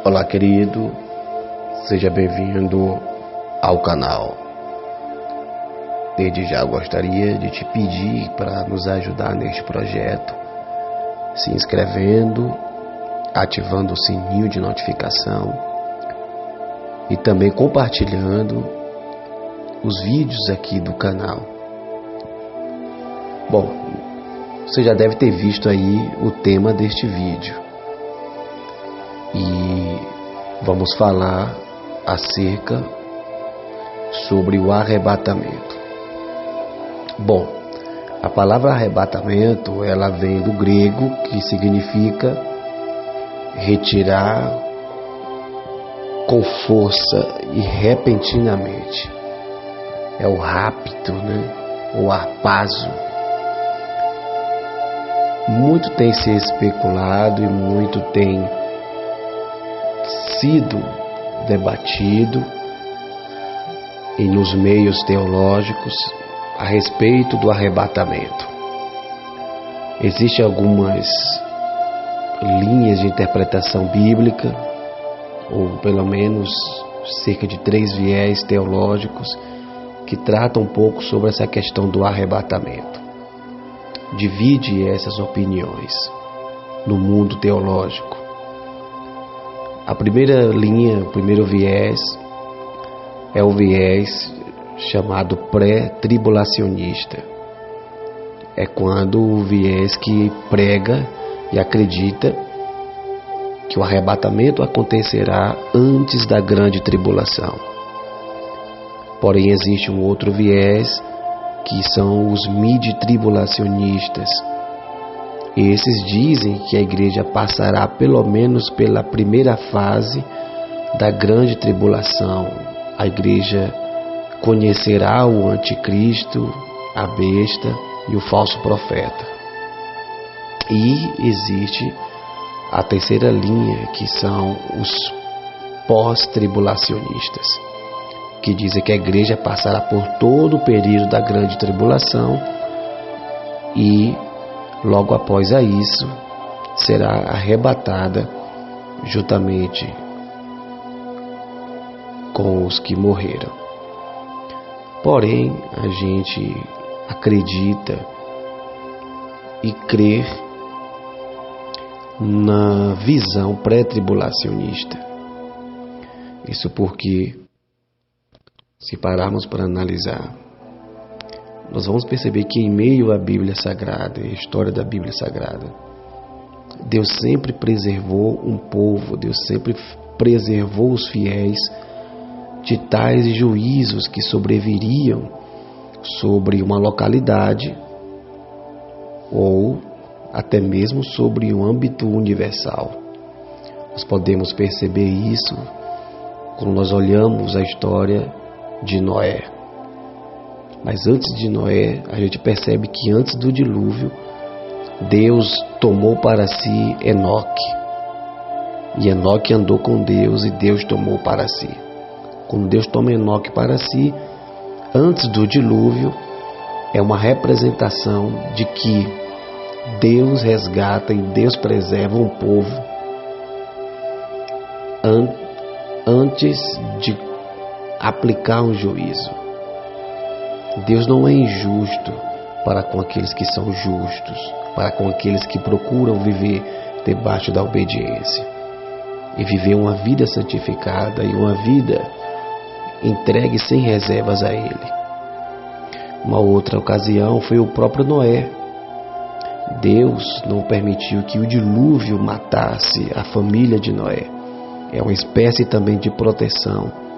Olá, querido, seja bem-vindo ao canal. Desde já gostaria de te pedir para nos ajudar neste projeto, se inscrevendo, ativando o sininho de notificação e também compartilhando os vídeos aqui do canal. Bom, você já deve ter visto aí o tema deste vídeo. E vamos falar acerca sobre o arrebatamento. Bom, a palavra arrebatamento, ela vem do grego, que significa retirar com força e repentinamente. É o rapto, o arpazo. Muito tem se especulado e muito tem sido debatido e nos meios teológicos a respeito do arrebatamento. Existem algumas linhas de interpretação bíblica, ou pelo menos cerca de 3 viés teológicos que tratam um pouco sobre essa questão do arrebatamento. Divide essas opiniões no mundo teológico. A primeira linha, o primeiro viés, é o viés chamado pré-tribulacionista. É quando o viés que prega e acredita que o arrebatamento acontecerá antes da grande tribulação. Porém, existe um outro viés, que são os mid-tribulacionistas. Esses dizem que a igreja passará pelo menos pela primeira fase da grande tribulação. A igreja conhecerá o anticristo, a besta e o falso profeta. E existe a terceira linha, que são os pós-tribulacionistas, que dizem que a igreja passará por todo o período da grande tribulação e logo após isso será arrebatada juntamente com os que morreram. Porém, a gente acredita e crê na visão pré-tribulacionista. Isso porque, se pararmos para analisar, nós vamos perceber que em meio à Bíblia Sagrada, a história da Bíblia Sagrada, Deus sempre preservou um povo, Deus sempre preservou os fiéis de tais juízos que sobreviriam sobre uma localidade ou até mesmo sobre o âmbito universal. Nós podemos perceber isso quando nós olhamos a história de Noé. Mas antes de Noé, a gente percebe que antes do dilúvio, Deus tomou para si Enoque. E Enoque andou com Deus e Deus tomou para si. Quando Deus toma Enoque para si, antes do dilúvio, é uma representação de que Deus resgata e Deus preserva um povo antes de aplicar um juízo. Deus não é injusto para com aqueles que são justos, para com aqueles que procuram viver debaixo da obediência e viver uma vida santificada e uma vida entregue sem reservas a Ele. Uma outra ocasião foi o próprio Noé. Deus não permitiu que o dilúvio matasse a família de Noé. É uma espécie também de proteção.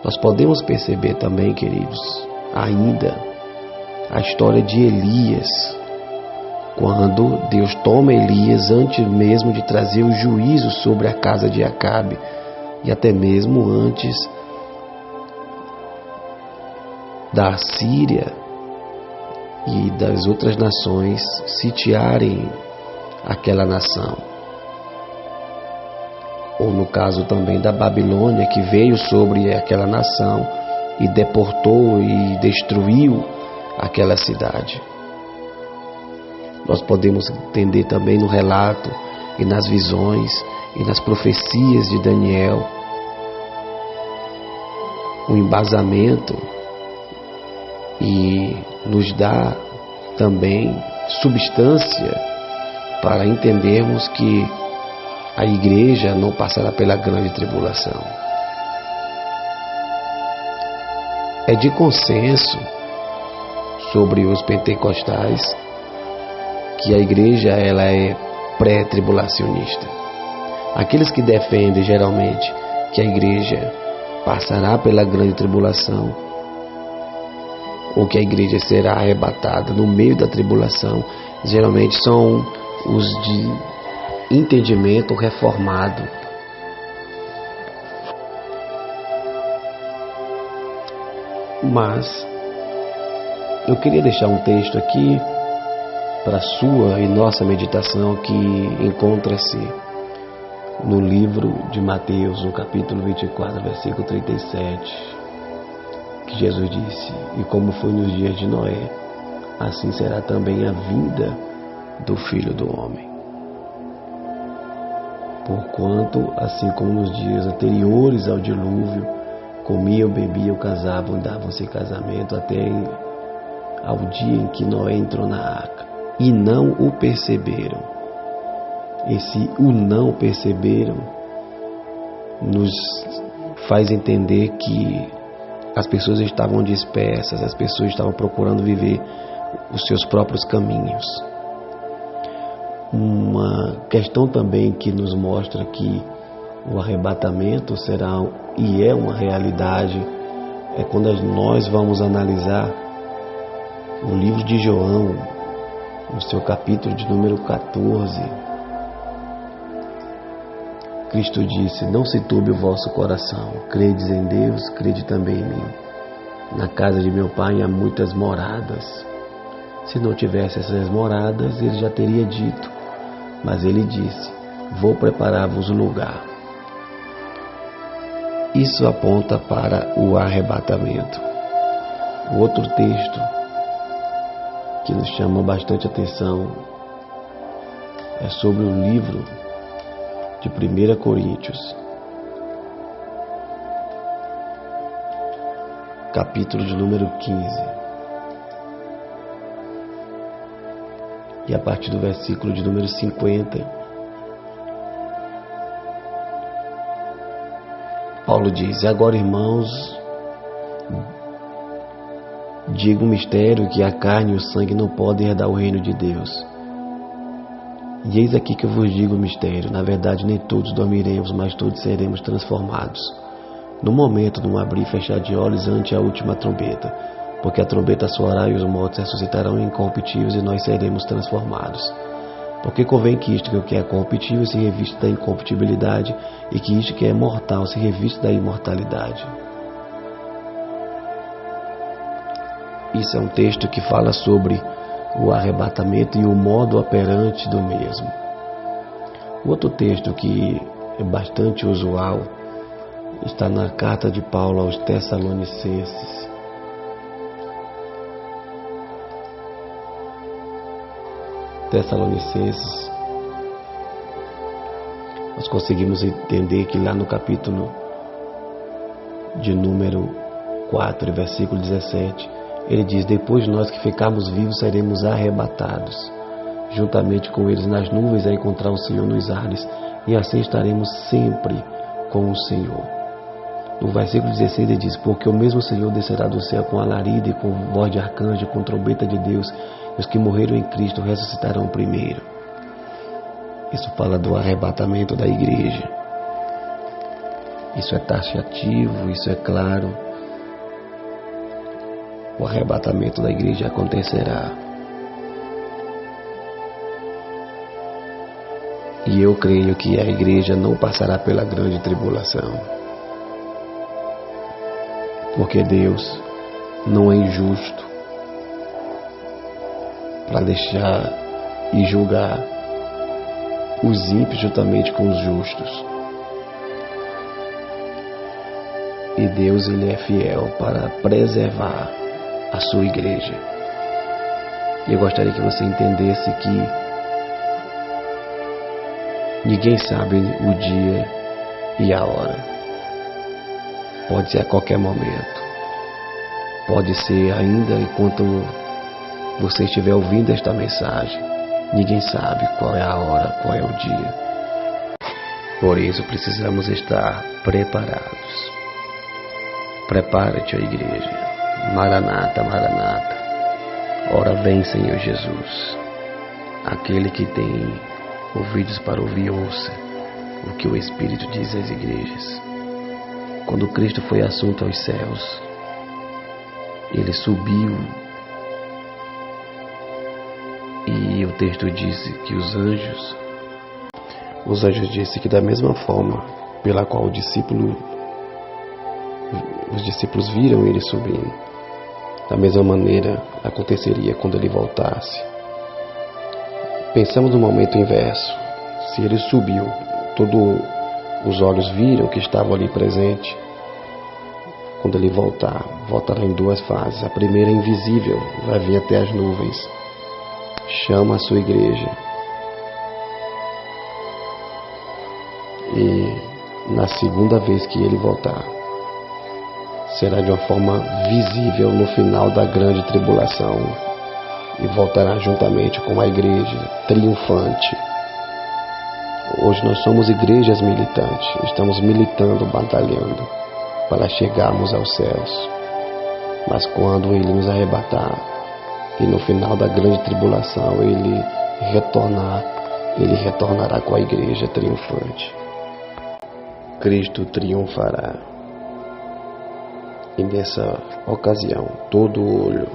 Nós podemos perceber também, queridos, ainda a história de Elias, quando Deus toma Elias antes mesmo de trazer o juízo sobre a casa de Acabe e até mesmo antes da Síria e das outras nações sitiarem aquela nação. Ou no caso também da Babilônia, que veio sobre aquela nação e deportou e destruiu aquela cidade. Nós podemos entender também no relato e nas visões e nas profecias de Daniel um embasamento e nos dá também substância para entendermos que a igreja não passará pela grande tribulação. É de consenso sobre os pentecostais que a igreja ela é pré-tribulacionista. Aqueles que defendem geralmente que a igreja passará pela grande tribulação ou que a igreja será arrebatada no meio da tribulação, geralmente são os de entendimento reformado. Mas eu queria deixar um texto aqui para sua e nossa meditação que encontra-se no livro de Mateus, no capítulo 24, versículo 37, que Jesus disse: e como foi nos dias de Noé, assim será também a vinda do Filho do Homem. Porquanto, assim como nos dias anteriores ao dilúvio, comiam, bebiam, casavam, davam-se em casamento, até ao dia em que Noé entrou na arca, e não o perceberam. Esse o não perceberam nos faz entender que as pessoas estavam dispersas, as pessoas estavam procurando viver os seus próprios caminhos. Uma questão também que nos mostra que o arrebatamento será e é uma realidade é quando nós vamos analisar o livro de João, no seu capítulo de número 14. Cristo disse: não se turbe o vosso coração, credes em Deus, crede também em mim. Na casa de meu Pai há muitas moradas. Se não tivesse essas moradas, ele já teria dito. Mas ele disse: vou preparar-vos um lugar. Isso aponta para o arrebatamento. O outro texto que nos chama bastante atenção é sobre o livro de 1 Coríntios, capítulo de número 15. E a partir do versículo de número 50, Paulo diz: agora, irmãos, digo um mistério, que a carne e o sangue não podem herdar o reino de Deus. E eis aqui que eu vos digo o mistério: na verdade nem todos dormiremos, mas todos seremos transformados. No momento, num abrir e fechar de olhos, ante a última trombeta. Porque a trombeta soará e os mortos ressuscitarão incorruptíveis, e nós seremos transformados. Porque convém que isto que é corruptível se revista da incorruptibilidade, e que isto que é mortal se revista da imortalidade. Isso é um texto que fala sobre o arrebatamento e o modo operante do mesmo. Outro texto que é bastante usual está na carta de Paulo aos Tessalonicenses. Nós conseguimos entender que lá no capítulo de número 4, versículo 17, ele diz: depois nós que ficarmos vivos seremos arrebatados, juntamente com eles nas nuvens, a encontrar o Senhor nos ares, e assim estaremos sempre com o Senhor. No versículo 16 ele diz: porque o mesmo Senhor descerá do céu com alarido e com voz de arcanjo, com trombeta de Deus, e os que morreram em Cristo ressuscitarão primeiro. Isso fala do arrebatamento da igreja. Isso é taxativo, isso é claro. O arrebatamento da igreja acontecerá. E eu creio que a igreja não passará pela grande tribulação. Porque Deus não é injusto para deixar e julgar os ímpios juntamente com os justos. E Deus, ele é fiel para preservar a sua igreja. E eu gostaria que você entendesse que Ninguém sabe o dia e a hora. Pode ser a qualquer momento. Pode ser ainda enquanto você estiver ouvindo esta mensagem. Ninguém sabe qual é a hora, qual é o dia. Por isso precisamos estar preparados. Prepara-te, ó igreja. Maranata, Maranata. Ora vem, Senhor Jesus. Aquele que tem ouvidos para ouvir, ouça o que o Espírito diz às igrejas. Quando Cristo foi assunto aos céus, Ele subiu e o texto disse que os anjos disse que da mesma forma pela qual os discípulos viram Ele subindo, da mesma maneira aconteceria quando Ele voltasse. Pensamos no momento inverso. Se Ele subiu, todos os olhos viram que estavam ali presentes. Quando Ele voltará em duas fases. A primeira é invisível, vai vir até as nuvens, chama a sua igreja, e na segunda vez que Ele voltar, será de uma forma visível no final da grande tribulação, e voltará juntamente com a igreja triunfante. Hoje nós somos igrejas militantes, estamos militando, batalhando para chegarmos aos céus. Mas quando Ele nos arrebatar e no final da grande tribulação Ele retornará com a igreja triunfante. Cristo triunfará. E nessa ocasião todo olho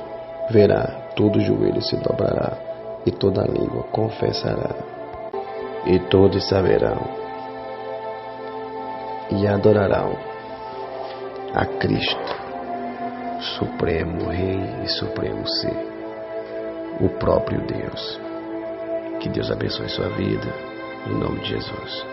verá, todo joelho se dobrará e toda língua confessará. E todos saberão e adorarão a Cristo, Supremo Rei e Supremo Ser, o próprio Deus. Que Deus abençoe sua vida, em nome de Jesus.